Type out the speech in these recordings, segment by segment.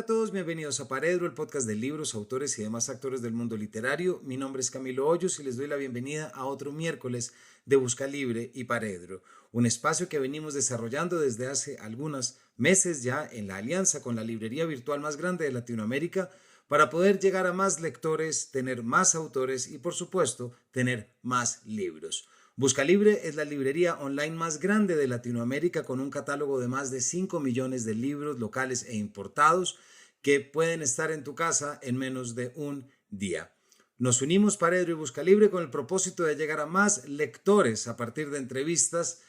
todos, bienvenidos a Paredro, el podcast de libros, autores y demás actores del mundo literario. Mi nombre es Camilo Hoyos y les doy la bienvenida a otro miércoles de Busca Libre y Paredro, un espacio que venimos desarrollando desde hace algunos meses ya en la alianza con la librería virtual más grande de Latinoamérica para poder llegar a más lectores, tener más autores y por supuesto tener más libros. Busca Libre es la librería online más grande de Latinoamérica con un catálogo de más de 5 millones de libros locales e importados que pueden estar en tu casa en menos de un día. Nos unimos Paredro y Busca Libre con el propósito de llegar a más lectores a partir de entrevistas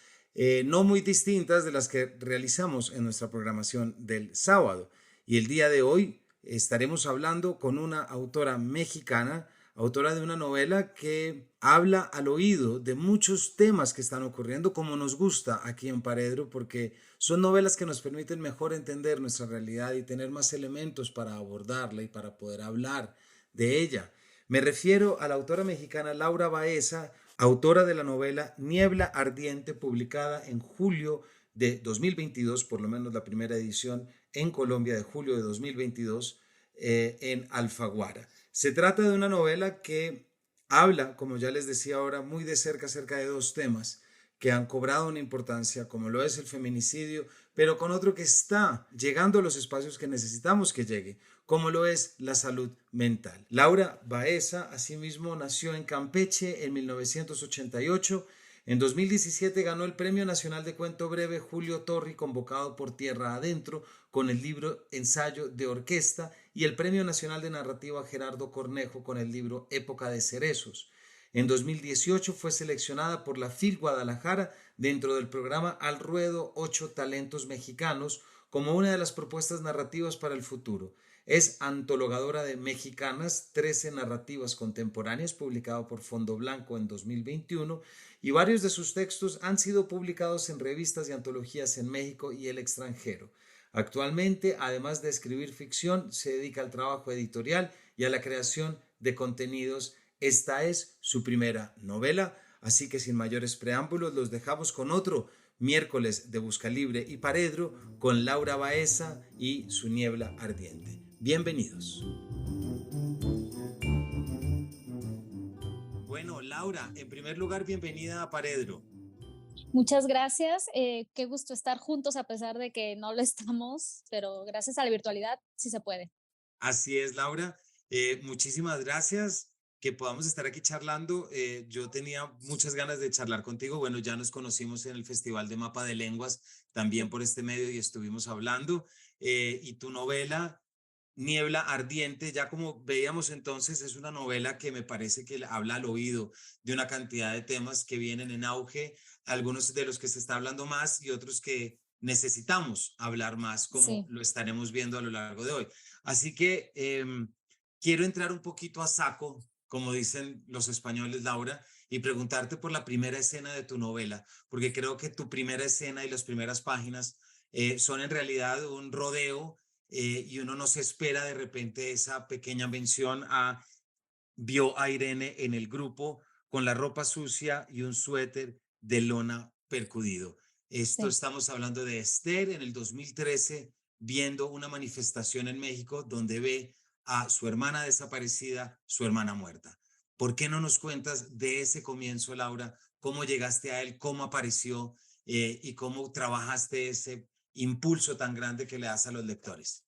no muy distintas de las que realizamos en nuestra programación del sábado. Y el día de hoy estaremos hablando con una autora mexicana, autora de una novela que habla al oído de muchos temas que están ocurriendo como nos gusta aquí en Paredro, porque son novelas que nos permiten mejor entender nuestra realidad y tener más elementos para abordarla y para poder hablar de ella. Me refiero a la autora mexicana Laura Baeza, autora de la novela Niebla Ardiente, publicada en julio de 2022, por lo menos la primera edición en Colombia de julio de 2022, en Alfaguara. Se trata de una novela que habla, como ya les decía ahora, muy de cerca acerca de dos temas que han cobrado una importancia, como lo es el feminicidio, pero con otro que está llegando a los espacios que necesitamos que llegue, como lo es la salud mental. Laura Baeza, asimismo, nació en Campeche en 1988. En 2017 ganó el Premio Nacional de Cuento Breve Julio Torri, convocado por Tierra Adentro, con el libro Ensayo de Orquesta, y el Premio Nacional de Narrativa Gerardo Cornejo con el libro Época de Cerezos. En 2018 fue seleccionada por la FIL Guadalajara dentro del programa Al Ruedo 8 Talentos Mexicanos como una de las propuestas narrativas para el futuro. Es antologadora de Mexicanas, 13 narrativas contemporáneas, publicado por Fondo Blanco en 2021, y varios de sus textos han sido publicados en revistas y antologías en México y el extranjero. Actualmente, además de escribir ficción, se dedica al trabajo editorial y a la creación de contenidos. Esta es su primera novela, así que sin mayores preámbulos los dejamos con otro miércoles de Busca Libre y Paredro con Laura Baeza y su Niebla Ardiente. Bienvenidos. Bueno, Laura, en primer lugar, bienvenida a Paredro. Muchas gracias. Qué gusto estar juntos a pesar de que no lo estamos, pero gracias a la virtualidad sí se puede. Así es, Laura. Muchísimas gracias que podamos estar aquí charlando. Yo tenía muchas ganas de charlar contigo. Bueno, ya nos conocimos en el Festival de Mapa de Lenguas, también por este medio y estuvimos hablando. Y tu novela, Niebla Ardiente, ya como veíamos entonces, es una novela que me parece que habla al oído de una cantidad de temas que vienen en auge, algunos de los que se está hablando más y otros que necesitamos hablar más, como Sí. lo estaremos viendo a lo largo de hoy. Así que quiero entrar un poquito a saco, como dicen los españoles, Laura, y preguntarte por la primera escena de tu novela, porque creo que tu primera escena y las primeras páginas son en realidad un rodeo y uno no se espera de repente esa pequeña mención a vio a Irene en el grupo con la ropa sucia y un suéter de lona percudido. Esto Sí. estamos hablando de Esther en el 2013 viendo una manifestación en México donde ve a su hermana desaparecida, su hermana muerta. ¿Por qué no nos cuentas de ese comienzo, Laura? ¿Cómo llegaste a él? ¿Cómo apareció? Y cómo trabajaste ese impulso tan grande que le das a los lectores.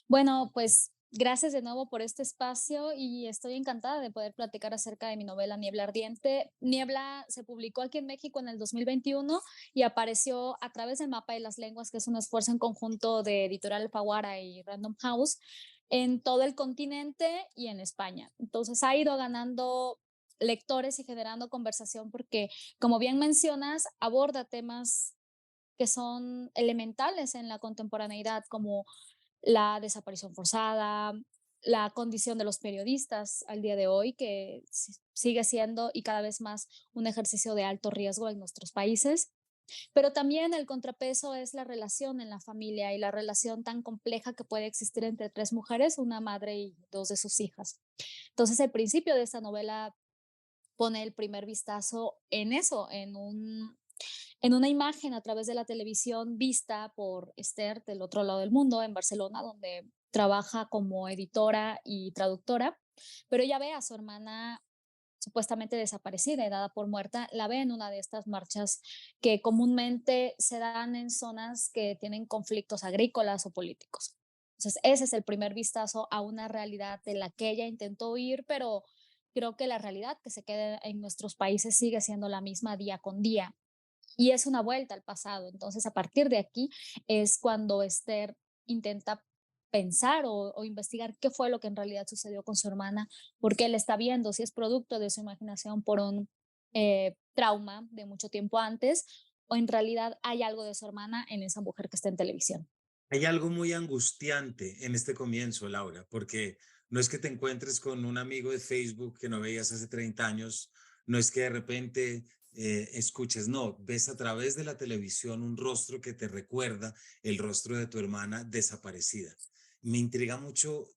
Bueno, pues gracias de nuevo por este espacio y estoy encantada de poder platicar acerca de mi novela Niebla Ardiente. Niebla se publicó aquí en México en el 2021 y apareció a través del Mapa de las Lenguas, que es un esfuerzo en conjunto de Editorial Alfaguara y Random House en todo el continente y en España. Entonces ha ido ganando lectores y generando conversación porque, como bien mencionas, aborda temas que son elementales en la contemporaneidad, como la desaparición forzada, la condición de los periodistas al día de hoy, que sigue siendo y cada vez más un ejercicio de alto riesgo en nuestros países. Pero también el contrapeso es la relación en la familia y la relación tan compleja que puede existir entre tres mujeres, una madre y dos de sus hijas. Entonces, el principio de esta novela pone el primer vistazo en eso, en una imagen a través de la televisión vista por Esther del otro lado del mundo, en Barcelona, donde trabaja como editora y traductora, pero ella ve a su hermana supuestamente desaparecida y dada por muerta, la ve en una de estas marchas que comúnmente se dan en zonas que tienen conflictos agrícolas o políticos. Entonces, ese es el primer vistazo a una realidad de la que ella intentó huir, pero creo que la realidad que se queda en nuestros países sigue siendo la misma día con día. Y es una vuelta al pasado. Entonces, a partir de aquí es cuando Esther intenta pensar o investigar qué fue lo que en realidad sucedió con su hermana, porque él está viendo si es producto de su imaginación por un trauma de mucho tiempo antes, o en realidad hay algo de su hermana en esa mujer que está en televisión. Hay algo muy angustiante en este comienzo, Laura, porque no es que te encuentres con un amigo de Facebook que no veías hace 30 años, no es que de repente escuches, no, ves a través de la televisión un rostro que te recuerda el rostro de tu hermana desaparecida. Me intriga mucho,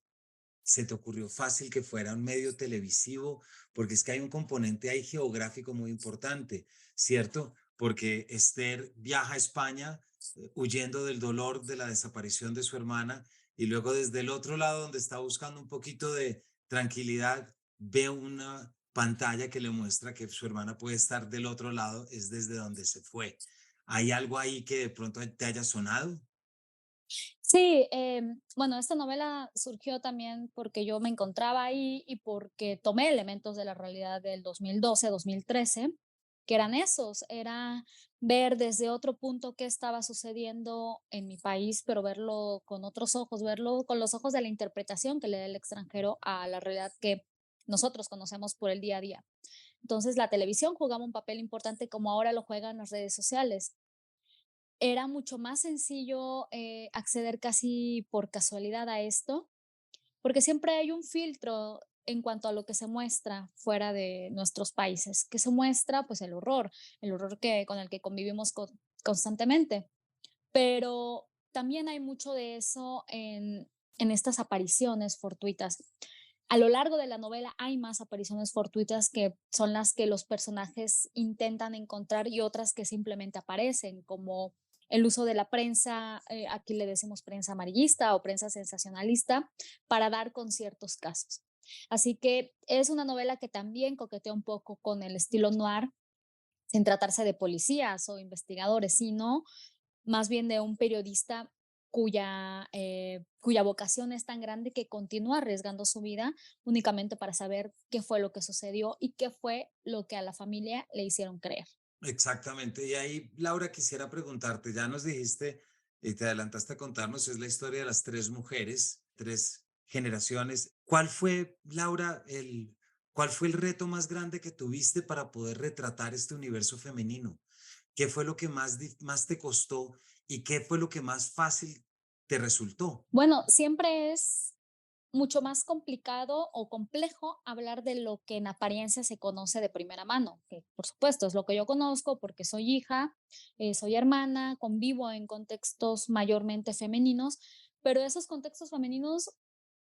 ¿se te ocurrió fácil que fuera un medio televisivo? Porque es que hay un componente ahí geográfico muy importante, ¿cierto? Porque Esther viaja a España huyendo del dolor de la desaparición de su hermana y luego desde el otro lado donde está buscando un poquito de tranquilidad, ve una pantalla que le muestra que su hermana puede estar del otro lado, es desde donde se fue. ¿Hay algo ahí que de pronto te haya sonado? Sí, bueno, esta novela surgió también porque yo me encontraba ahí y porque tomé elementos de la realidad del 2012, 2013, que eran esos, era ver desde otro punto qué estaba sucediendo en mi país, pero verlo con otros ojos, verlo con los ojos de la interpretación que le da el extranjero a la realidad que nosotros conocemos por el día a día. Entonces, la televisión jugaba un papel importante como ahora lo juegan las redes sociales. Era mucho más sencillo, acceder casi por casualidad a esto, porque siempre hay un filtro en cuanto a lo que se muestra fuera de nuestros países, que se muestra, pues, el horror que con el que convivimos constantemente. Pero también hay mucho de eso en estas apariciones fortuitas. A lo largo de la novela hay más apariciones fortuitas que son las que los personajes intentan encontrar y otras que simplemente aparecen, como el uso de la prensa, aquí le decimos prensa amarillista o prensa sensacionalista, para dar con ciertos casos. Así que es una novela que también coquetea un poco con el estilo noir, sin tratarse de policías o investigadores, sino más bien de un periodista cuya vocación es tan grande que continúa arriesgando su vida únicamente para saber qué fue lo que sucedió y qué fue lo que a la familia le hicieron creer. Exactamente. Y ahí, Laura, quisiera preguntarte, ya nos dijiste y te adelantaste a contarnos, es la historia de las tres mujeres, tres generaciones. ¿Cuál fue, Laura, cuál fue el reto más grande que tuviste para poder retratar este universo femenino? ¿Qué fue lo que más te costó y qué fue lo que más fácil te resultó? Bueno, siempre es mucho más complicado o complejo hablar de lo que en apariencia se conoce de primera mano, que por supuesto es lo que yo conozco porque soy hija, soy hermana, convivo en contextos mayormente femeninos, pero esos contextos femeninos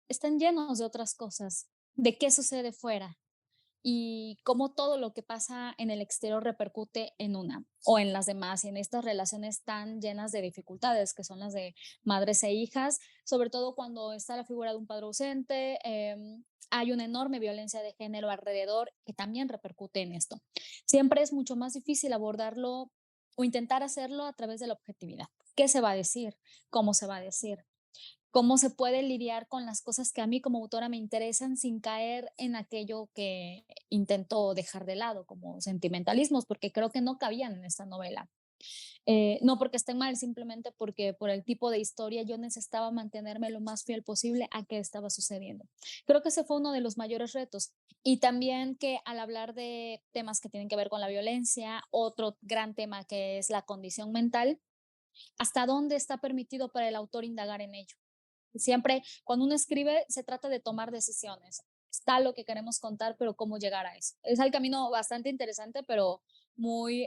están llenos de otras cosas, de qué sucede fuera y cómo todo lo que pasa en el exterior repercute en una o en las demás y en estas relaciones tan llenas de dificultades que son las de madres e hijas, sobre todo cuando está la figura de un padre ausente, hay una enorme violencia de género alrededor que también repercute en esto. Siempre es mucho más difícil abordarlo o intentar hacerlo a través de la objetividad. ¿Qué se va a decir? ¿Cómo se va a decir? Cómo se puede lidiar con las cosas que a mí como autora me interesan sin caer en aquello que intento dejar de lado, como sentimentalismos, porque creo que no cabían en esta novela. No porque estén mal, simplemente porque por el tipo de historia yo necesitaba mantenerme lo más fiel posible a qué estaba sucediendo. Creo que ese fue uno de los mayores retos. Y también que al hablar de temas que tienen que ver con la violencia, otro gran tema que es la condición mental, ¿hasta dónde está permitido para el autor indagar en ello? Siempre, cuando uno escribe, se trata de tomar decisiones. Está lo que queremos contar, pero cómo llegar a eso. Es el camino bastante interesante, pero muy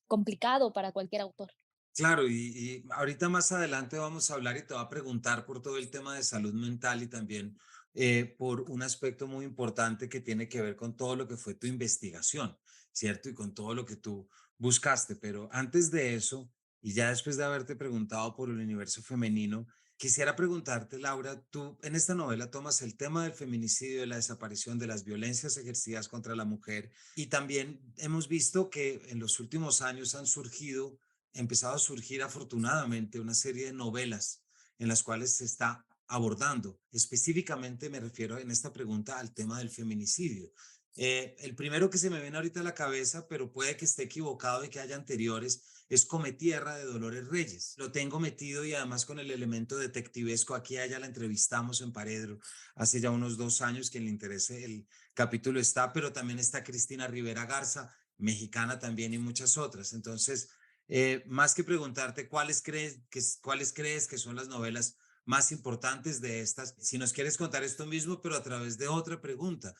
complicado para cualquier autor. Claro, y ahorita más adelante vamos a hablar y te voy a preguntar por todo el tema de salud mental y también por un aspecto muy importante que tiene que ver con todo lo que fue tu investigación, ¿cierto? Y con todo lo que tú buscaste. Pero antes de eso, y ya después de haberte preguntado por el universo femenino, Quisiera preguntarte, Laura, tú en esta novela tomas el tema del feminicidio, de la desaparición, de las violencias ejercidas contra la mujer y también hemos visto que en los últimos años empezado a surgir afortunadamente una serie de novelas en las cuales se está abordando. Específicamente me refiero en esta pregunta al tema del feminicidio. El primero que se me viene ahorita a la cabeza, pero puede que esté equivocado y que haya anteriores, es Cometierra de Dolores Reyes. Lo tengo metido y además con el elemento detectivesco. Aquí a ella la entrevistamos en Paredro hace ya unos 2 años. Quien le interese el capítulo está, pero también está Cristina Rivera Garza, mexicana también y muchas otras. Entonces, más que preguntarte cuáles crees que son las novelas más importantes de estas, si nos quieres contar esto mismo, pero a través de otra pregunta.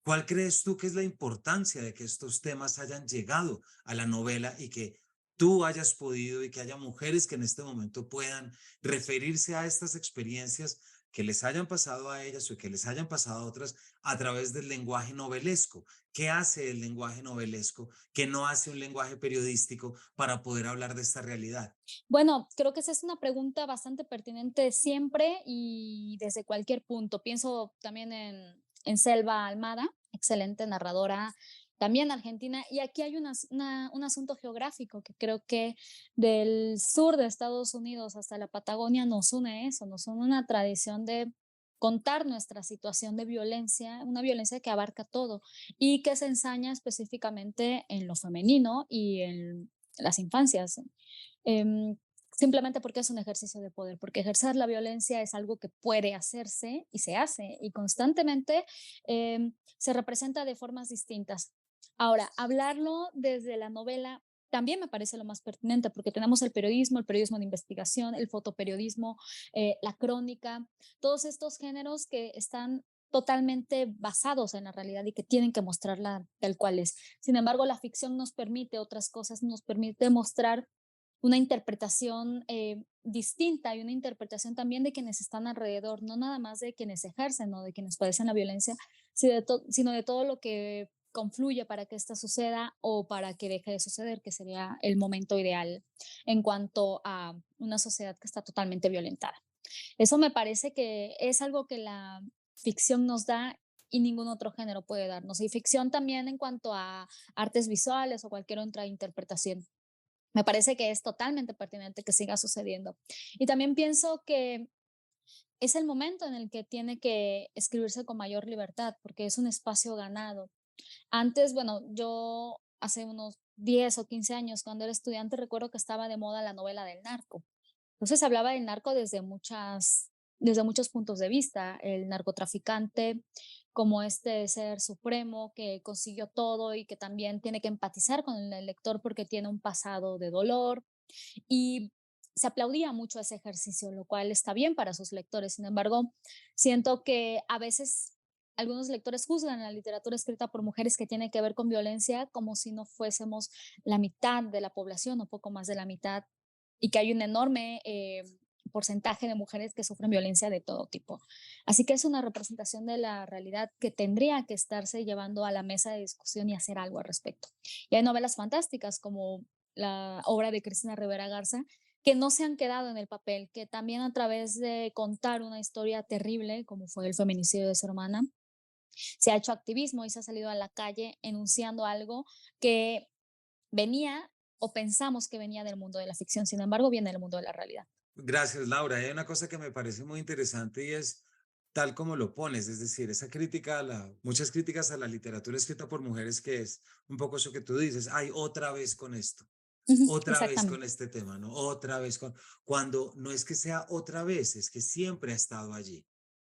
¿Cuál crees tú que es la importancia de que estos temas hayan llegado a la novela y que tú hayas podido y que haya mujeres que en este momento puedan referirse a estas experiencias que les hayan pasado a ellas o que les hayan pasado a otras a través del lenguaje novelesco? ¿Qué hace el lenguaje novelesco que no hace un lenguaje periodístico para poder hablar de esta realidad? Bueno, creo que esa es una pregunta bastante pertinente siempre y desde cualquier punto. Pienso también en Selva Almada, excelente narradora, también argentina. Y aquí hay un asunto geográfico que creo que del sur de Estados Unidos hasta la Patagonia nos une eso, nos une una tradición de contar nuestra situación de violencia, una violencia que abarca todo y que se ensaña específicamente en lo femenino y en las infancias. Em, Simplemente porque es un ejercicio de poder, porque ejercer la violencia es algo que puede hacerse y se hace y constantemente se representa de formas distintas. Ahora, hablarlo desde la novela también me parece lo más pertinente porque tenemos el periodismo de investigación, el fotoperiodismo, la crónica, todos estos géneros que están totalmente basados en la realidad y que tienen que mostrarla tal cual es. Sin embargo, la ficción nos permite otras cosas, nos permite mostrar una interpretación distinta y una interpretación también de quienes están alrededor, no nada más de quienes ejercen o de quienes padecen la violencia, sino de todo lo que confluye para que esta suceda o para que deje de suceder, que sería el momento ideal en cuanto a una sociedad que está totalmente violentada. Eso me parece que es algo que la ficción nos da y ningún otro género puede darnos. Y ficción también en cuanto a artes visuales o cualquier otra interpretación. Me parece que es totalmente pertinente que siga sucediendo. Y también pienso que es el momento en el que tiene que escribirse con mayor libertad, porque es un espacio ganado. Antes, bueno, yo hace unos 10 o 15 años, cuando era estudiante, recuerdo que estaba de moda la novela del narco. Entonces se hablaba del narco desde muchos puntos de vista, el narcotraficante como este ser supremo que consiguió todo y que también tiene que empatizar con el lector porque tiene un pasado de dolor y se aplaudía mucho ese ejercicio, lo cual está bien para sus lectores. Sin embargo, siento que a veces algunos lectores juzgan la literatura escrita por mujeres que tiene que ver con violencia como si no fuésemos la mitad de la población o poco más de la mitad y que hay un enorme porcentaje de mujeres que sufren violencia de todo tipo. Así que es una representación de la realidad que tendría que estarse llevando a la mesa de discusión y hacer algo al respecto. Y hay novelas fantásticas como la obra de Cristina Rivera Garza, que no se han quedado en el papel, que también a través de contar una historia terrible, como fue el feminicidio de su hermana, se ha hecho activismo y se ha salido a la calle enunciando algo que venía o pensamos que venía del mundo de la ficción, sin embargo, viene del mundo de la realidad. Gracias, Laura. Hay una cosa que me parece muy interesante y es tal como lo pones, es decir, muchas críticas a la literatura escrita por mujeres que es un poco eso que tú dices, ay, otra vez con esto, Ujú, otra vez con exactamente. este tema, ¿no? Cuando no es que sea otra vez, es que siempre ha estado allí.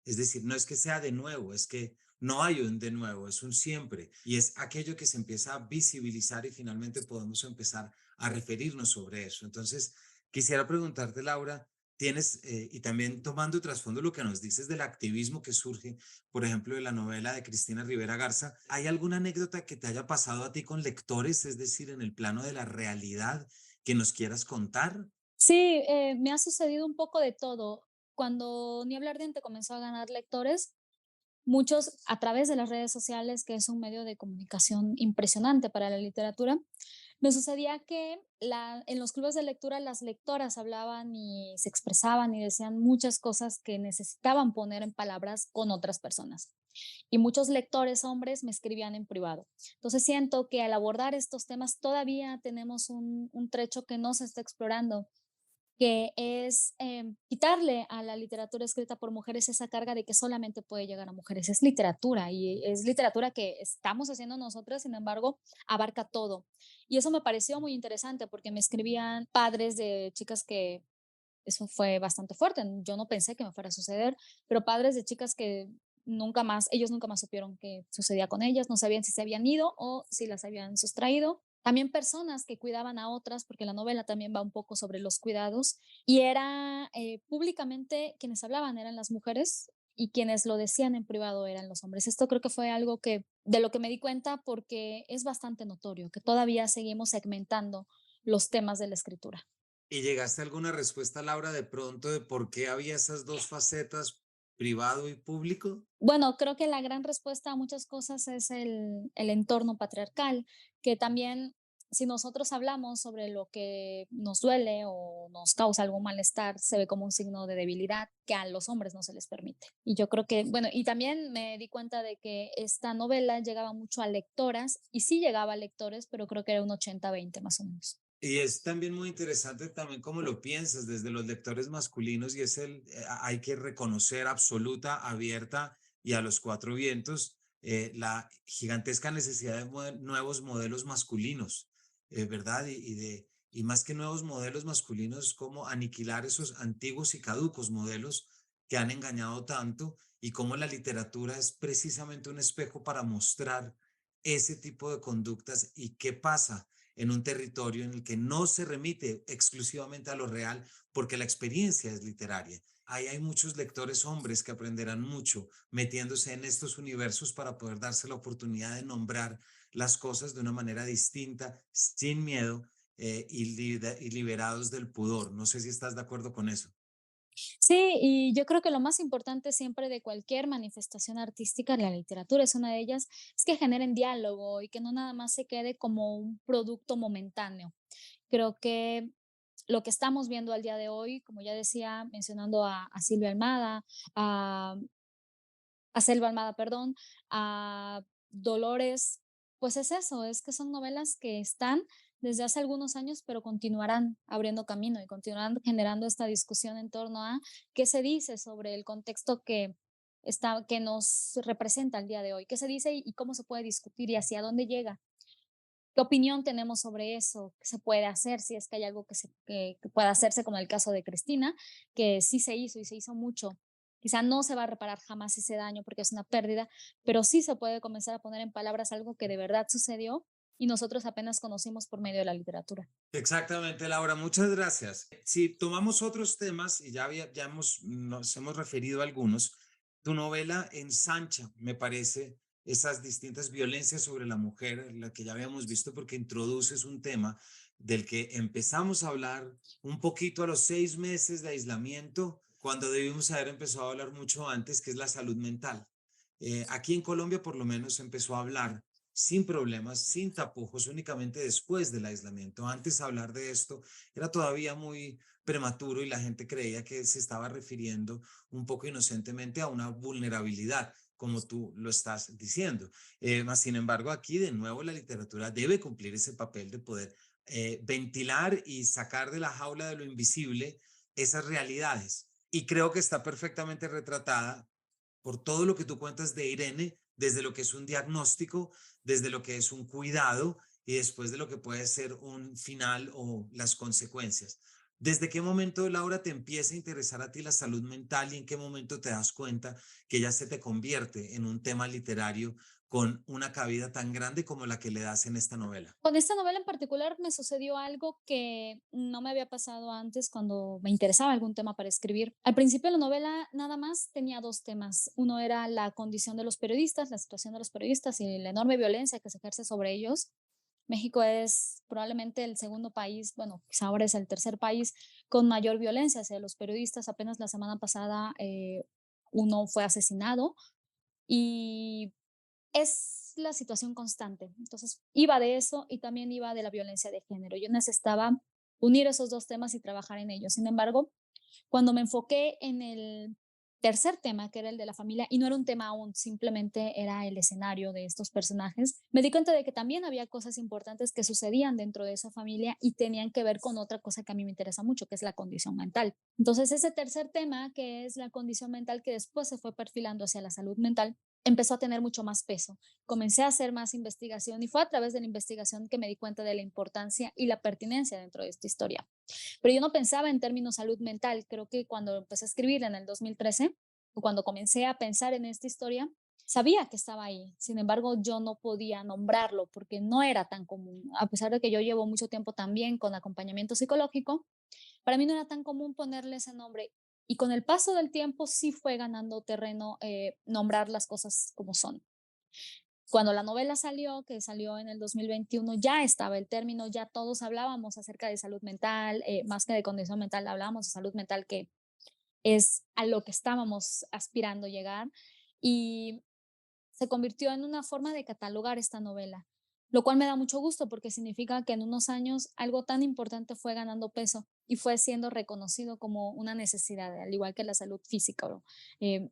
Es decir, no es que sea de nuevo, es que no hay un de nuevo, es un siempre. Y es aquello que se empieza a visibilizar y finalmente podemos empezar a referirnos sobre eso. Entonces, quisiera preguntarte, Laura, y también tomando trasfondo lo que nos dices del activismo que surge, por ejemplo, de la novela de Cristina Rivera Garza, ¿hay alguna anécdota que te haya pasado a ti con lectores, es decir, en el plano de la realidad que nos quieras contar? Sí, me ha sucedido un poco de todo. Cuando Niebla Ardiente comenzó a ganar lectores, muchos a través de las redes sociales, que es un medio de comunicación impresionante para la literatura, Me sucedía que en los clubes de lectura las lectoras hablaban y se expresaban y decían muchas cosas que necesitaban poner en palabras con otras personas. Y muchos lectores hombres me escribían en privado. Entonces siento que al abordar estos temas todavía tenemos un trecho que no se está explorando, que es quitarle a la literatura escrita por mujeres esa carga de que solamente puede llegar a mujeres. Es literatura y es literatura que estamos haciendo nosotras, sin embargo, abarca todo. Y eso me pareció muy interesante porque me escribían padres de chicas que eso fue bastante fuerte. Yo no pensé que me fuera a suceder, pero padres de chicas que nunca más, ellos nunca más supieron qué sucedía con ellas, no sabían si se habían ido o si las habían sustraído. También personas que cuidaban a otras, porque la novela también va un poco sobre los cuidados, y era públicamente quienes hablaban eran las mujeres y quienes lo decían en privado eran los hombres. Esto creo que fue algo que de lo que me di cuenta porque es bastante notorio que todavía seguimos segmentando los temas de la escritura. ¿Y llegaste a alguna respuesta, Laura, de pronto de por qué había esas dos facetas, privado y público? Bueno, creo que la gran respuesta a muchas cosas es el entorno patriarcal, que también si nosotros hablamos sobre lo que nos duele o nos causa algún malestar, se ve como un signo de debilidad que a los hombres no se les permite. Y yo creo que, bueno, y también me di cuenta de que esta novela llegaba mucho a lectoras y sí llegaba a lectores, pero creo que era un 80-20 más o menos. Y es también muy interesante también cómo lo piensas desde los lectores masculinos y es hay que reconocer absoluta, abierta y a los cuatro vientos la gigantesca necesidad de nuevos modelos masculinos, ¿verdad? Y más que nuevos modelos masculinos, cómo aniquilar esos antiguos y caducos modelos que han engañado tanto y cómo la literatura es precisamente un espejo para mostrar ese tipo de conductas y qué pasa en un territorio en el que no se remite exclusivamente a lo real porque la experiencia es literaria. Ahí hay muchos lectores hombres que aprenderán mucho metiéndose en estos universos para poder darse la oportunidad de nombrar las cosas de una manera distinta, sin miedo y liberados del pudor. No sé si estás de acuerdo con eso. Sí, y yo creo que lo más importante siempre de cualquier manifestación artística, la literatura es una de ellas, es que generen diálogo y que no nada más se quede como un producto momentáneo. Creo que lo que estamos viendo al día de hoy, como ya decía, mencionando a Silvia Almada, a, a Selva Almada, perdón, a Dolores, pues es eso, es que son novelas que están desde hace algunos años, pero continuarán abriendo camino y continuarán generando esta discusión en torno a qué se dice sobre el contexto que nos representa el día de hoy, qué se dice y cómo se puede discutir y hacia dónde llega. ¿Qué opinión tenemos sobre eso? ¿Qué se puede hacer? Si es que hay algo que pueda hacerse, como el caso de Cristina, que sí se hizo y se hizo mucho. Quizá no se va a reparar jamás ese daño porque es una pérdida, pero sí se puede comenzar a poner en palabras algo que de verdad sucedió y nosotros apenas conocimos por medio de la literatura. Exactamente, Laura, muchas gracias. Si tomamos otros temas, y nos hemos referido a algunos, tu novela ensancha, me parece, esas distintas violencias sobre la mujer, la que ya habíamos visto, porque introduces un tema del que empezamos a hablar un poquito a los 6 meses de aislamiento, cuando debimos haber empezado a hablar mucho antes, que es la salud mental. Aquí en Colombia, por lo menos, se empezó a hablar sin problemas, sin tapujos, únicamente después del aislamiento. Antes hablar de esto era todavía muy prematuro y la gente creía que se estaba refiriendo un poco inocentemente a una vulnerabilidad, como tú lo estás diciendo. Más sin embargo, aquí de nuevo la literatura debe cumplir ese papel de poder ventilar y sacar de la jaula de lo invisible esas realidades. Y creo que está perfectamente retratada por todo lo que tú cuentas de Irene, desde lo que es un diagnóstico, desde lo que es un cuidado y después de lo que puede ser un final o las consecuencias. ¿Desde qué momento, Laura, te empieza a interesar a ti la salud mental y en qué momento te das cuenta que ya se te convierte en un tema literario con una cabida tan grande como la que le das en esta novela? Con esta novela en particular me sucedió algo que no me había pasado antes cuando me interesaba algún tema para escribir. Al principio la novela nada más tenía dos temas. Uno era la condición de los periodistas, la situación de los periodistas y la enorme violencia que se ejerce sobre ellos. México es probablemente el segundo país, bueno, quizá ahora es el tercer país con mayor violencia hacia los periodistas. Apenas la semana pasada uno fue asesinado y es la situación constante. Entonces, iba de eso y también iba de la violencia de género. Yo necesitaba unir esos 2 temas y trabajar en ellos. Sin embargo, cuando me enfoqué en el tercer tema, que era el de la familia, y no era un tema aún, simplemente era el escenario de estos personajes, me di cuenta de que también había cosas importantes que sucedían dentro de esa familia y tenían que ver con otra cosa que a mí me interesa mucho, que es la condición mental. Entonces, ese tercer tema, que es la condición mental, que después se fue perfilando hacia la salud mental, empezó a tener mucho más peso. Comencé a hacer más investigación y fue a través de la investigación que me di cuenta de la importancia y la pertinencia dentro de esta historia. Pero yo no pensaba en términos salud mental. Creo que cuando empecé a escribir en el 2013, o cuando comencé a pensar en esta historia, sabía que estaba ahí. Sin embargo, yo no podía nombrarlo porque no era tan común. A pesar de que yo llevo mucho tiempo también con acompañamiento psicológico, para mí no era tan común ponerle ese nombre. Y con el paso del tiempo sí fue ganando terreno nombrar las cosas como son. Cuando la novela salió, que salió en el 2021, ya estaba el término, ya todos hablábamos acerca de salud mental, más que de condición mental, hablábamos de salud mental, que es a lo que estábamos aspirando llegar, y se convirtió en una forma de catalogar esta novela, lo cual me da mucho gusto porque significa que en unos años algo tan importante fue ganando peso y fue siendo reconocido como una necesidad, al igual que la salud física. Eh,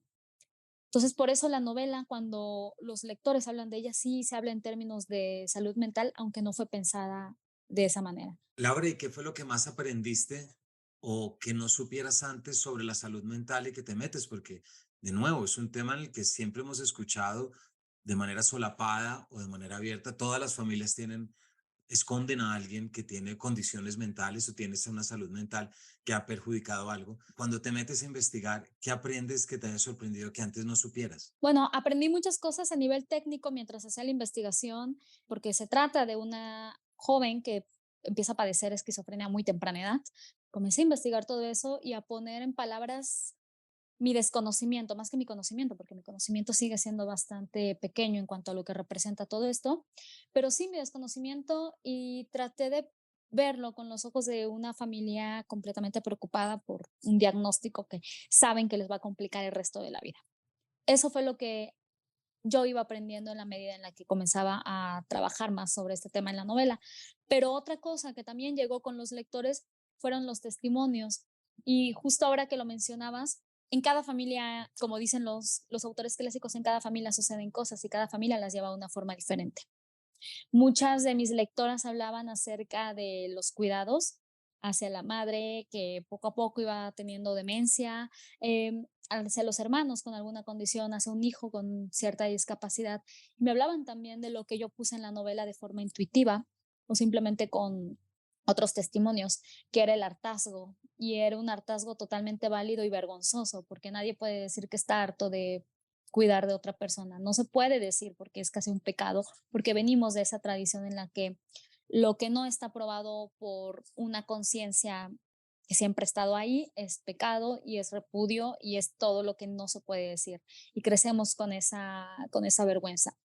entonces, por eso la novela, cuando los lectores hablan de ella, sí se habla en términos de salud mental, aunque no fue pensada de esa manera. Laura, ¿y qué fue lo que más aprendiste o que no supieras antes sobre la salud mental y que te metes? Porque, de nuevo, es un tema en el que siempre hemos escuchado de manera solapada o de manera abierta. Todas las familias esconden a alguien que tiene condiciones mentales o tiene una salud mental que ha perjudicado algo. Cuando te metes a investigar, ¿qué aprendes que te haya sorprendido que antes no supieras? Bueno, aprendí muchas cosas a nivel técnico mientras hacía la investigación, porque se trata de una joven que empieza a padecer esquizofrenia a muy temprana edad. Comencé a investigar todo eso y a poner en palabras mi desconocimiento, más que mi conocimiento, porque mi conocimiento sigue siendo bastante pequeño en cuanto a lo que representa todo esto, pero sí mi desconocimiento, y traté de verlo con los ojos de una familia completamente preocupada por un diagnóstico que saben que les va a complicar el resto de la vida. Eso fue lo que yo iba aprendiendo en la medida en la que comenzaba a trabajar más sobre este tema en la novela. Pero otra cosa que también llegó con los lectores fueron los testimonios. Y justo ahora que lo mencionabas, en cada familia, como dicen los autores clásicos, en cada familia suceden cosas y cada familia las lleva de una forma diferente. Muchas de mis lectoras hablaban acerca de los cuidados hacia la madre que poco a poco iba teniendo demencia, hacia los hermanos con alguna condición, hacia un hijo con cierta discapacidad. Y me hablaban también de lo que yo puse en la novela de forma intuitiva o simplemente con otros testimonios, que era el hartazgo. Y era un hartazgo totalmente válido y vergonzoso, porque nadie puede decir que está harto de cuidar de otra persona. No se puede decir porque es casi un pecado, porque venimos de esa tradición en la que lo que no está aprobado por una conciencia que siempre ha estado ahí es pecado y es repudio y es todo lo que no se puede decir. Y crecemos con esa vergüenza.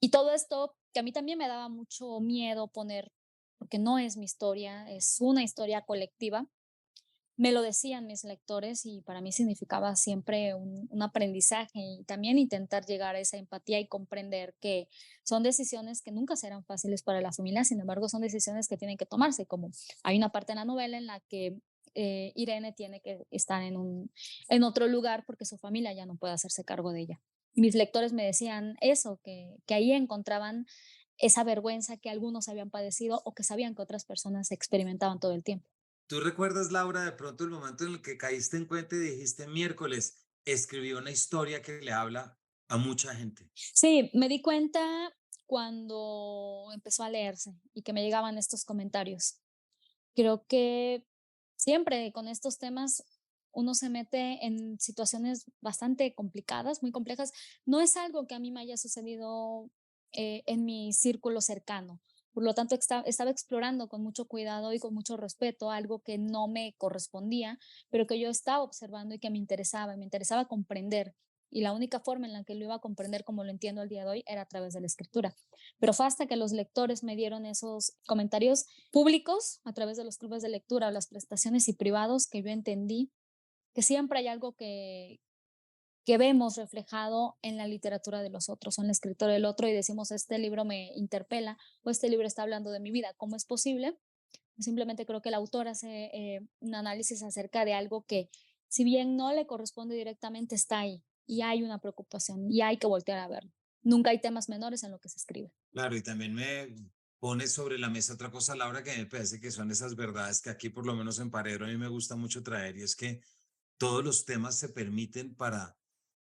Y todo esto que a mí también me daba mucho miedo poner, porque no es mi historia, es una historia colectiva, me lo decían mis lectores y para mí significaba siempre un aprendizaje y también intentar llegar a esa empatía y comprender que son decisiones que nunca serán fáciles para la familia, sin embargo son decisiones que tienen que tomarse, como hay una parte en la novela en la que Irene tiene que estar en otro lugar porque su familia ya no puede hacerse cargo de ella. Y mis lectores me decían eso, que ahí encontraban esa vergüenza que algunos habían padecido o que sabían que otras personas experimentaban todo el tiempo. ¿Tú recuerdas, Laura, de pronto el momento en el que caíste en cuenta y dijiste miércoles, escribí una historia que le habla a mucha gente? Sí, me di cuenta cuando empezó a leerse y que me llegaban estos comentarios. Creo que siempre con estos temas uno se mete en situaciones bastante complicadas, muy complejas. No es algo que a mí me haya sucedido en mi círculo cercano. Por lo tanto, estaba explorando con mucho cuidado y con mucho respeto algo que no me correspondía, pero que yo estaba observando y que me interesaba comprender. Y la única forma en la que lo iba a comprender como lo entiendo el día de hoy era a través de la escritura. Pero fue hasta que los lectores me dieron esos comentarios públicos a través de los clubes de lectura o las prestaciones y privados que yo entendí que siempre hay algo que vemos reflejado en la literatura de los otros, o en la escritura del otro, y decimos, este libro me interpela, o este libro está hablando de mi vida. ¿Cómo es posible? Simplemente creo que el autor hace un análisis acerca de algo que, si bien no le corresponde directamente, está ahí y hay una preocupación y hay que voltear a verlo. Nunca hay temas menores en lo que se escribe. Claro, y también me pone sobre la mesa otra cosa, Laura, que me parece que son esas verdades que aquí, por lo menos en Paredro, a mí me gusta mucho traer, y es que todos los temas se permiten para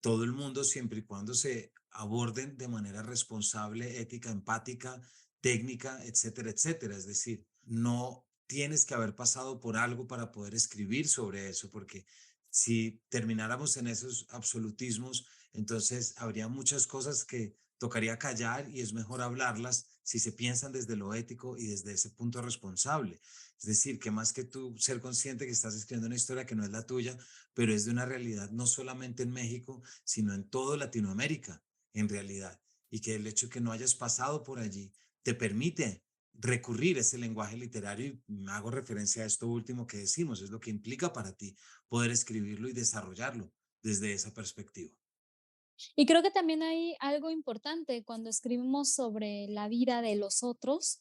todo el mundo siempre y cuando se aborden de manera responsable, ética, empática, técnica, etcétera, etcétera. Es decir, no tienes que haber pasado por algo para poder escribir sobre eso, porque si termináramos en esos absolutismos, entonces habría muchas cosas que tocaría callar y es mejor hablarlas si se piensan desde lo ético y desde ese punto responsable. Es decir, que más que tú ser consciente que estás escribiendo una historia que no es la tuya, pero es de una realidad no solamente en México, sino en toda Latinoamérica, en realidad. Y que el hecho de que no hayas pasado por allí te permite recurrir a ese lenguaje literario, y me hago referencia a esto último que decimos, es lo que implica para ti poder escribirlo y desarrollarlo desde esa perspectiva. Y creo que también hay algo importante cuando escribimos sobre la vida de los otros,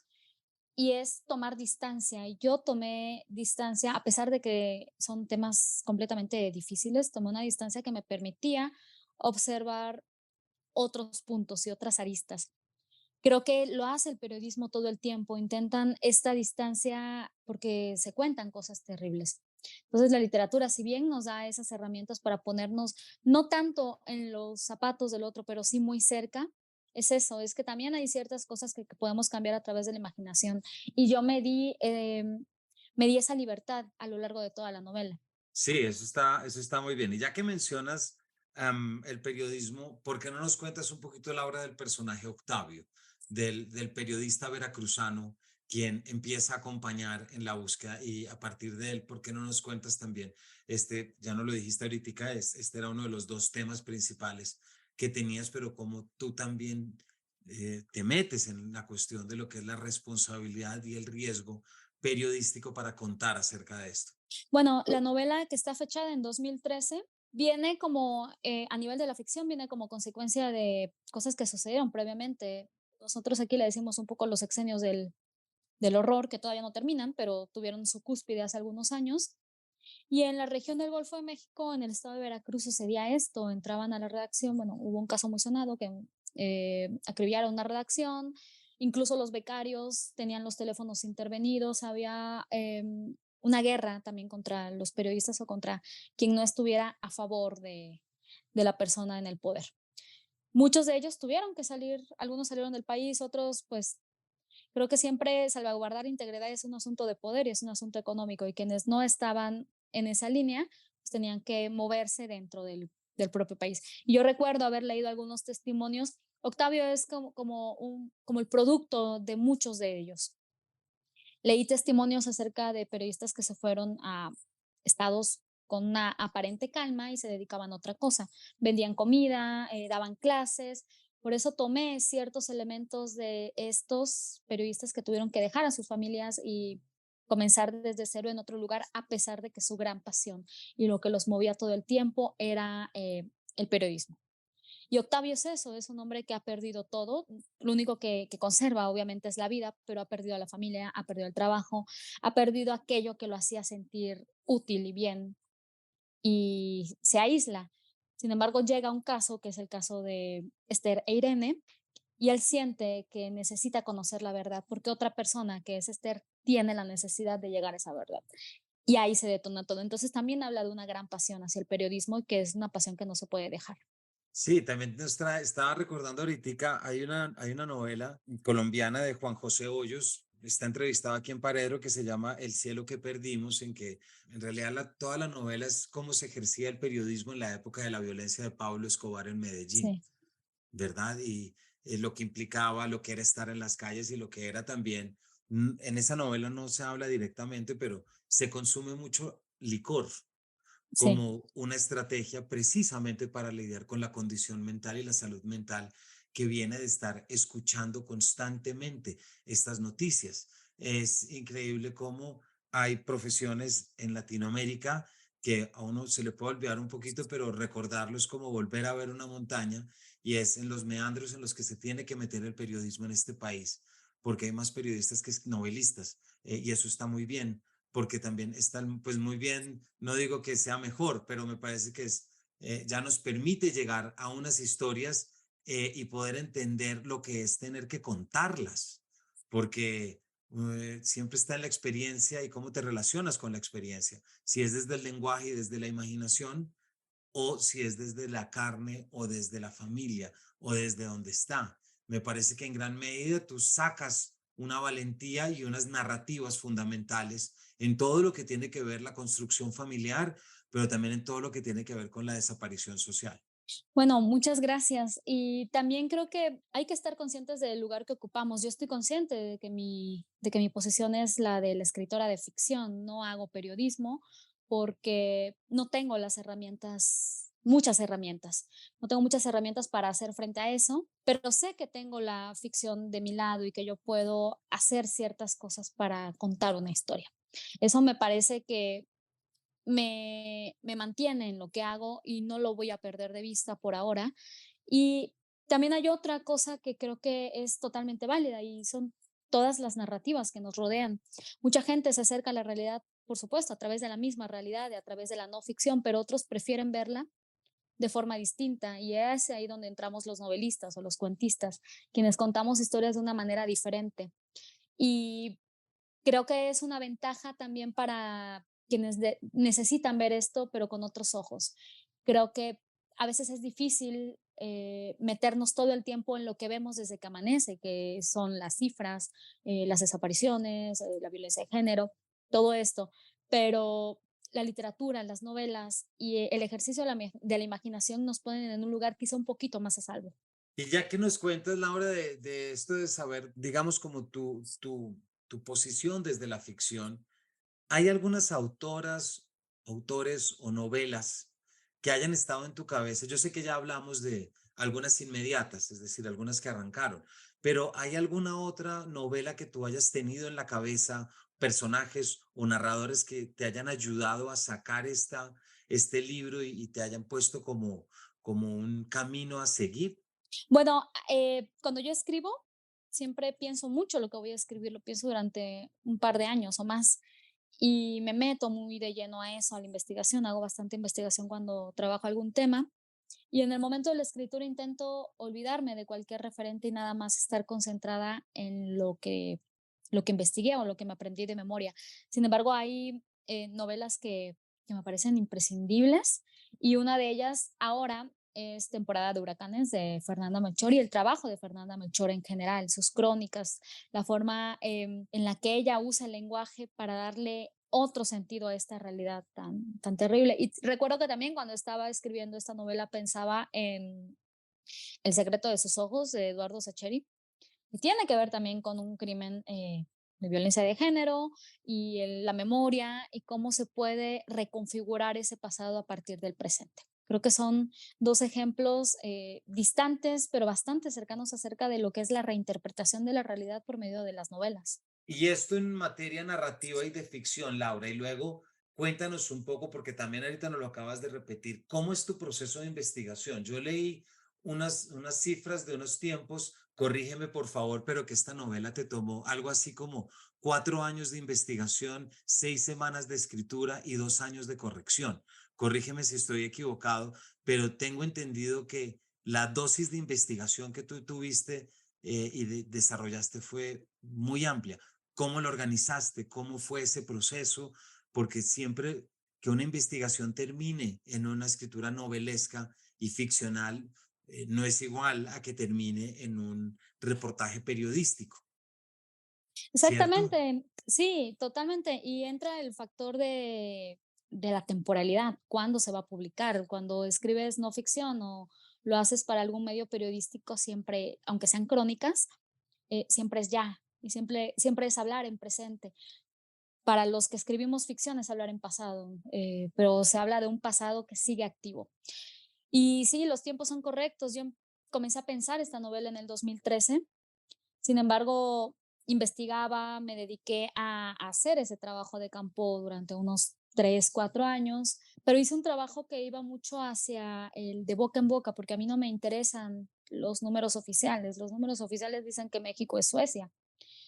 y es tomar distancia. Y yo tomé distancia, a pesar de que son temas completamente difíciles, tomé una distancia que me permitía observar otros puntos y otras aristas. Creo que lo hace el periodismo todo el tiempo, intentan esta distancia porque se cuentan cosas terribles. Entonces, la literatura, si bien nos da esas herramientas para ponernos no tanto en los zapatos del otro, pero sí muy cerca, es eso, es que también hay ciertas cosas que podemos cambiar a través de la imaginación. Y yo me di esa libertad a lo largo de toda la novela. Sí, eso está muy bien. Y ya que mencionas el periodismo, ¿por qué no nos cuentas un poquito, Laura, del personaje Octavio, del periodista veracruzano, quien empieza a acompañar en la búsqueda? Y a partir de él, ¿por qué no nos cuentas también, ya no lo dijiste ahorita, este era uno de los dos temas principales que tenías, pero como tú también te metes en la cuestión de lo que es la responsabilidad y el riesgo periodístico para contar acerca de esto? Bueno, la novela, que está fechada en 2013, viene como, a nivel de la ficción, viene como consecuencia de cosas que sucedieron previamente. Nosotros aquí le decimos un poco los sexenios del horror, que todavía no terminan, pero tuvieron su cúspide hace algunos años. Y en la región del Golfo de México, en el estado de Veracruz, sucedía esto. Entraban a la redacción, bueno, hubo un caso muy sonado que acribillaron una redacción, incluso los becarios tenían los teléfonos intervenidos, había una guerra también contra los periodistas o contra quien no estuviera a favor de la persona en el poder. Muchos de ellos tuvieron que salir, algunos salieron del país, otros pues creo que siempre salvaguardar integridad es un asunto de poder y es un asunto económico, y quienes no estaban en esa línea pues tenían que moverse dentro del propio país. Y yo recuerdo haber leído algunos testimonios. Octavio es como el producto de muchos de ellos. Leí testimonios acerca de periodistas que se fueron a estados con una aparente calma y se dedicaban a otra cosa. Vendían comida, daban clases. Por eso tomé ciertos elementos de estos periodistas que tuvieron que dejar a sus familias y comenzar desde cero en otro lugar, a pesar de que su gran pasión y lo que los movía todo el tiempo era el periodismo. Y Octavio es eso, es un hombre que ha perdido todo. Lo único que conserva, obviamente, es la vida, pero ha perdido a la familia, ha perdido el trabajo, ha perdido aquello que lo hacía sentir útil y bien, y se aísla. Sin embargo, llega un caso, que es el caso de Esther e Irene, y él siente que necesita conocer la verdad, porque otra persona, que es Esther, tiene la necesidad de llegar a esa verdad. Y ahí se detona todo. Entonces también habla de una gran pasión hacia el periodismo, y que es una pasión que no se puede dejar. Sí, también estaba recordando ahorita, hay una novela colombiana de Juan José Hoyos, está entrevistado aquí en Paredro, que se llama El cielo que perdimos, en que en realidad toda la novela es cómo se ejercía el periodismo en la época de la violencia de Pablo Escobar en Medellín, Sí, ¿verdad? Y lo que implicaba, lo que era estar en las calles y lo que era también, en esa novela no se habla directamente, pero se consume mucho licor sí. como una estrategia precisamente para lidiar con la condición mental y la salud mental que viene de estar escuchando constantemente estas noticias. Es increíble cómo hay profesiones en Latinoamérica que a uno se le puede olvidar un poquito, pero recordarlo es como volver a ver una montaña y es en los meandros en los que se tiene que meter el periodismo en este país, porque hay más periodistas que novelistas y eso está muy bien, porque también están pues muy bien, no digo que sea mejor, pero me parece que ya nos permite llegar a unas historias y poder entender lo que es tener que contarlas, porque siempre está en la experiencia y cómo te relacionas con la experiencia, si es desde el lenguaje y desde la imaginación, o si es desde la carne o desde la familia o desde donde está. Me parece que en gran medida tú sacas una valentía y unas narrativas fundamentales en todo lo que tiene que ver la construcción familiar, pero también en todo lo que tiene que ver con la desaparición social. Bueno, muchas gracias. Y también creo que hay que estar conscientes del lugar que ocupamos. Yo estoy consciente de que mi posición es la de la escritora de ficción. No hago periodismo porque no tengo las herramientas, muchas herramientas. No tengo muchas herramientas para hacer frente a eso, pero sé que tengo la ficción de mi lado y que yo puedo hacer ciertas cosas para contar una historia. Eso me parece que me mantiene en lo que hago y no lo voy a perder de vista por ahora. Y también hay otra cosa que creo que es totalmente válida y son todas las narrativas que nos rodean. Mucha gente se acerca a la realidad, por supuesto, a través de la misma realidad y a través de la no ficción, pero otros prefieren verla de forma distinta y es ahí donde entramos los novelistas o los cuentistas, quienes contamos historias de una manera diferente. Y creo que es una ventaja también para quienes necesitan ver esto, pero con otros ojos. Creo que a veces es difícil meternos todo el tiempo en lo que vemos desde que amanece, que son las cifras, las desapariciones, la violencia de género, todo esto. Pero la literatura, las novelas y el ejercicio de la imaginación nos ponen en un lugar quizá un poquito más a salvo. Y ya que nos cuentas, Laura, de esto de saber, digamos, como tu posición desde la ficción, ¿hay algunas autoras, autores o novelas que hayan estado en tu cabeza? Yo sé que ya hablamos de algunas inmediatas, es decir, algunas que arrancaron, pero ¿hay alguna otra novela que tú hayas tenido en la cabeza, personajes o narradores que te hayan ayudado a sacar este libro y te hayan puesto como un camino a seguir? Bueno, cuando yo escribo, siempre pienso mucho lo que voy a escribir, lo pienso durante un par de años o más y me meto muy de lleno a eso, a la investigación, hago bastante investigación cuando trabajo algún tema y en el momento de la escritura intento olvidarme de cualquier referente y nada más estar concentrada en lo que investigué o lo que me aprendí de memoria. Sin embargo, hay novelas que me parecen imprescindibles y una de ellas ahora es Temporada de Huracanes de Fernanda Melchor y el trabajo de Fernanda Melchor en general, sus crónicas, la forma en la que ella usa el lenguaje para darle otro sentido a esta realidad tan terrible. Y recuerdo que también cuando estaba escribiendo esta novela pensaba en El secreto de sus ojos de Eduardo Sacheri y tiene que ver también con un crimen de violencia de género y la memoria y cómo se puede reconfigurar ese pasado a partir del presente. Creo que son dos ejemplos distantes, pero bastante cercanos acerca de lo que es la reinterpretación de la realidad por medio de las novelas. Y esto en materia narrativa y de ficción, Laura, y luego cuéntanos un poco, porque también ahorita nos lo acabas de repetir, ¿cómo es tu proceso de investigación? Yo leí unas cifras de unos tiempos, corrígeme por favor, pero que esta novela te tomó algo así como 4 años de investigación, 6 semanas de escritura y 2 años de corrección. Corrígeme si estoy equivocado, pero tengo entendido que la dosis de investigación que tú tuviste desarrollaste fue muy amplia. ¿Cómo lo organizaste? ¿Cómo fue ese proceso? Porque siempre que una investigación termine en una escritura novelesca y ficcional, no es igual a que termine en un reportaje periodístico, ¿cierto? Exactamente, sí, totalmente. Y entra el factor de la temporalidad, cuándo se va a publicar. Cuando escribes no ficción o lo haces para algún medio periodístico, siempre, aunque sean crónicas, siempre es ya y siempre es hablar en presente. Para los que escribimos ficción es hablar en pasado, pero se habla de un pasado que sigue activo. Y sí, los tiempos son correctos. Yo comencé a pensar esta novela en el 2013. Sin embargo, investigaba, me dediqué a hacer ese trabajo de campo durante unos 3, 4 años, pero hice un trabajo que iba mucho hacia el de boca en boca, porque a mí no me interesan los números oficiales. Los números oficiales dicen que México es Suecia.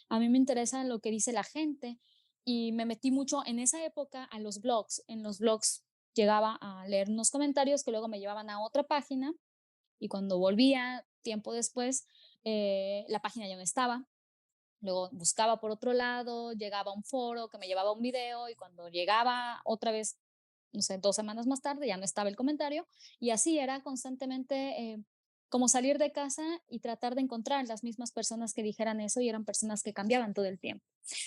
A mí me interesa lo que dice la gente y me metí mucho en esa época a los blogs. En los blogs llegaba a leer unos comentarios que luego me llevaban a otra página y cuando volvía tiempo después, la página ya no estaba. Luego buscaba por otro lado, llegaba a un foro que me llevaba a un video y cuando llegaba otra vez, no sé, 2 semanas más tarde ya no estaba el comentario y así era constantemente como salir de casa y tratar de encontrar las mismas personas que dijeran eso y eran personas que cambiaban todo el tiempo.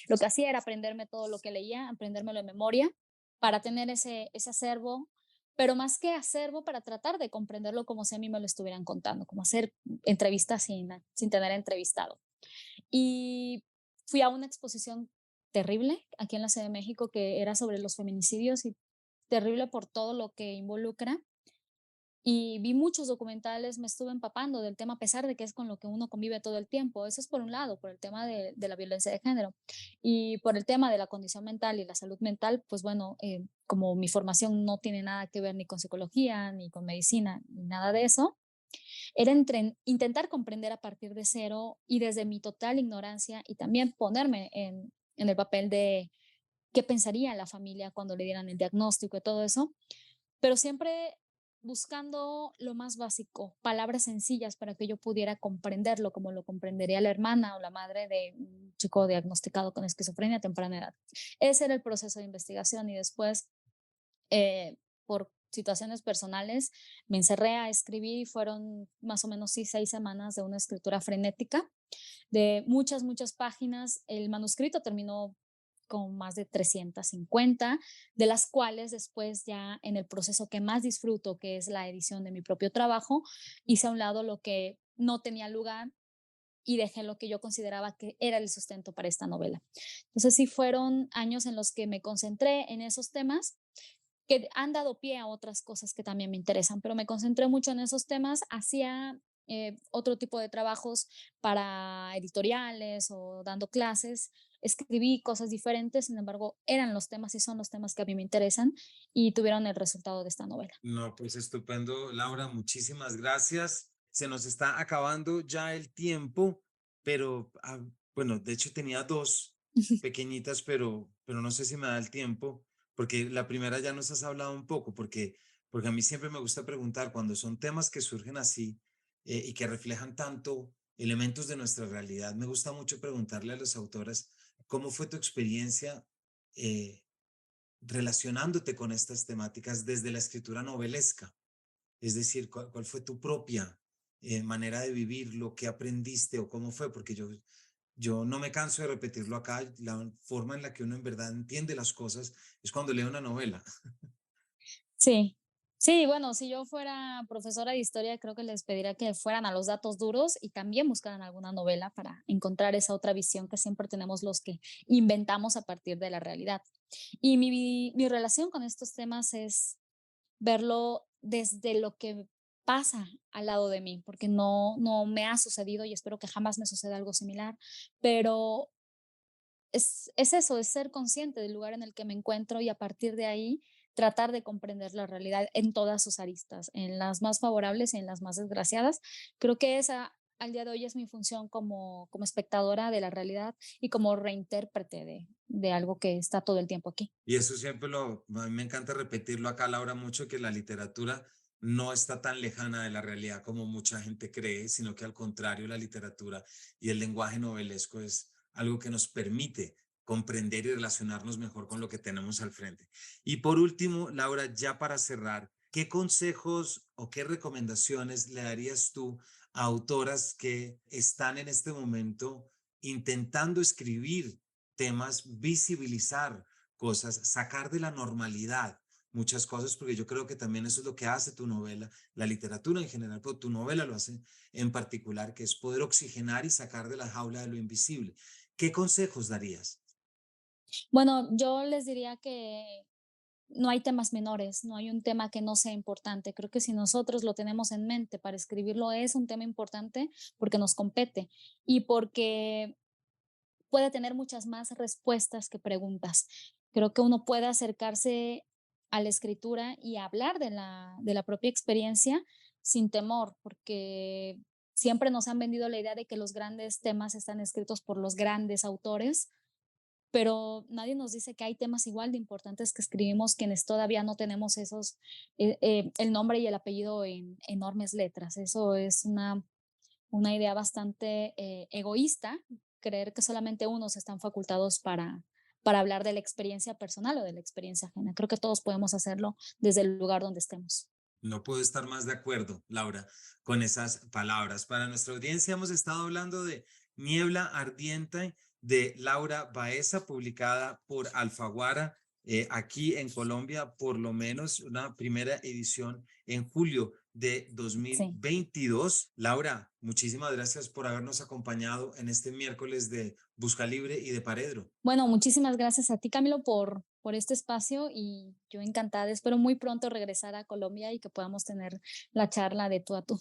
Lo que hacía era aprenderme todo lo que leía, aprendérmelo de memoria para tener ese acervo, pero más que acervo para tratar de comprenderlo como si a mí me lo estuvieran contando, como hacer entrevistas sin tener entrevistado. Y fui a una exposición terrible aquí en la Ciudad de México que era sobre los feminicidios y terrible por todo lo que involucra. Y vi muchos documentales, me estuve empapando del tema, a pesar de que es con lo que uno convive todo el tiempo. Eso es por un lado, por el tema de la violencia de género. Y por el tema de la condición mental y la salud mental, pues bueno, como mi formación no tiene nada que ver ni con psicología, ni con medicina, ni nada de eso, era intentar comprender a partir de cero y desde mi total ignorancia y también ponerme en el papel de qué pensaría la familia cuando le dieran el diagnóstico y todo eso, pero siempre buscando lo más básico, palabras sencillas para que yo pudiera comprenderlo como lo comprendería la hermana o la madre de un chico diagnosticado con esquizofrenia a temprana edad. Ese era el proceso de investigación y después por situaciones personales, me encerré a escribir y fueron más o menos sí 6 semanas de una escritura frenética, de muchas, muchas páginas. El manuscrito terminó con más de 350, de las cuales después ya en el proceso que más disfruto, que es la edición de mi propio trabajo, hice a un lado lo que no tenía lugar y dejé lo que yo consideraba que era el sustento para esta novela. Entonces sí fueron años en los que me concentré en esos temas que han dado pie a otras cosas que también me interesan, pero me concentré mucho en esos temas, hacía otro tipo de trabajos para editoriales o dando clases, escribí cosas diferentes, sin embargo, eran los temas y son los temas que a mí me interesan y tuvieron el resultado de esta novela. No, pues estupendo, Laura, muchísimas gracias. Se nos está acabando ya el tiempo, pero bueno, de hecho tenía dos pequeñitas, pero no sé si me da el tiempo, porque la primera ya nos has hablado un poco, porque a mí siempre me gusta preguntar cuando son temas que surgen así y que reflejan tanto elementos de nuestra realidad, me gusta mucho preguntarle a las autoras cómo fue tu experiencia. eh, Relacionándote con estas temáticas desde la escritura novelesca, es decir, cuál fue tu propia manera de vivirlo, qué aprendiste o cómo fue, porque yo no me canso de repetirlo acá, la forma en la que uno en verdad entiende las cosas es cuando lee una novela. Sí, sí, bueno, si yo fuera profesora de historia, creo que les pediría que fueran a los datos duros y también buscaran alguna novela para encontrar esa otra visión que siempre tenemos los que inventamos a partir de la realidad. Y mi relación con estos temas es verlo desde lo que pasa al lado de mí, porque no me ha sucedido y espero que jamás me suceda algo similar, pero es eso, es ser consciente del lugar en el que me encuentro y a partir de ahí tratar de comprender la realidad en todas sus aristas, en las más favorables y en las más desgraciadas. Creo que esa al día de hoy es mi función como espectadora de la realidad y como reintérprete de algo que está todo el tiempo aquí. Y eso siempre a mí me encanta repetirlo acá, Laura, mucho, que la literatura no está tan lejana de la realidad como mucha gente cree, sino que al contrario, la literatura y el lenguaje novelesco es algo que nos permite comprender y relacionarnos mejor con lo que tenemos al frente. Y por último, Laura, ya para cerrar, ¿qué consejos o qué recomendaciones le darías tú a autoras que están en este momento intentando escribir temas, visibilizar cosas, sacar de la normalidad muchas cosas, porque yo creo que también eso es lo que hace tu novela, la literatura en general, pero tu novela lo hace en particular, que es poder oxigenar y sacar de la jaula de lo invisible. ¿Qué consejos darías? Bueno, yo les diría que no hay temas menores, no hay un tema que no sea importante. Creo que si nosotros lo tenemos en mente para escribirlo, es un tema importante porque nos compete y porque puede tener muchas más respuestas que preguntas. Creo que uno puede acercarse a la escritura y a hablar de la propia experiencia sin temor, porque siempre nos han vendido la idea de que los grandes temas están escritos por los grandes autores, pero nadie nos dice que hay temas igual de importantes que escribimos quienes todavía no tenemos esos, el nombre y el apellido en enormes letras. Eso es una idea bastante egoísta, creer que solamente unos están facultados para hablar de la experiencia personal o de la experiencia ajena. Creo que todos podemos hacerlo desde el lugar donde estemos. No puedo estar más de acuerdo, Laura, con esas palabras. Para nuestra audiencia hemos estado hablando de Niebla Ardiente de Laura Baeza, publicada por Alfaguara, aquí en Colombia, por lo menos una primera edición en julio de Sí. 2022. Laura, muchísimas gracias por habernos acompañado en este miércoles de Busca Libre y de Paredro. Bueno, muchísimas gracias a ti, Camilo, por este espacio y yo encantada. Espero muy pronto regresar a Colombia y que podamos tener la charla de tú a tú.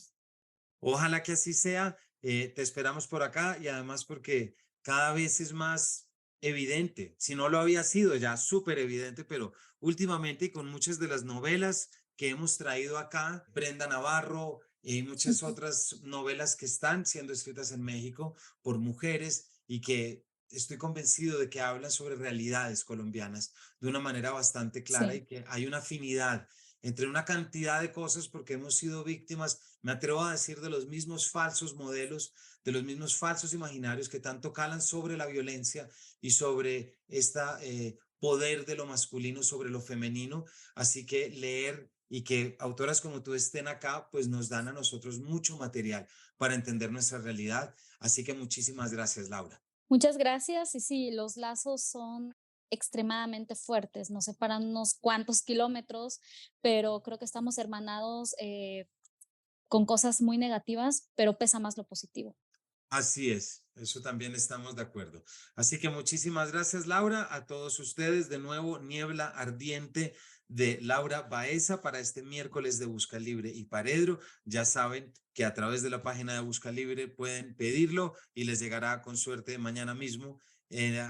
Ojalá que así sea. Te esperamos por acá y además porque cada vez es más evidente, si no lo había sido ya súper evidente, pero últimamente y con muchas de las novelas que hemos traído acá, Brenda Navarro y muchas otras novelas que están siendo escritas en México por mujeres y que estoy convencido de que hablan sobre realidades colombianas de una manera bastante clara Sí, y que hay una afinidad entre una cantidad de cosas porque hemos sido víctimas, me atrevo a decir, de los mismos falsos modelos, de los mismos falsos imaginarios que tanto calan sobre la violencia y sobre este poder de lo masculino sobre lo femenino. Así que leer y que autoras como tú estén acá, pues nos dan a nosotros mucho material para entender nuestra realidad. Así que muchísimas gracias, Laura. muchas gracias. Y sí, los lazos son extremadamente fuertes, nos separan unos cuantos kilómetros, pero creo que estamos hermanados con cosas muy negativas, pero pesa más lo positivo. Así es, eso también estamos de acuerdo. Así que muchísimas gracias, Laura. A todos ustedes, de nuevo, Niebla Ardiente de Laura Baeza para este miércoles de Busca Libre y Paredro. Ya saben que a través de la página de Busca Libre pueden pedirlo y les llegará con suerte mañana mismo.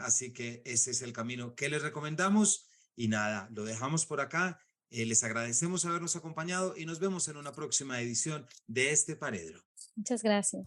Así que ese es el camino que les recomendamos. Y nada, lo dejamos por acá. Les agradecemos habernos acompañado y nos vemos en una próxima edición de este Paredro. Muchas gracias.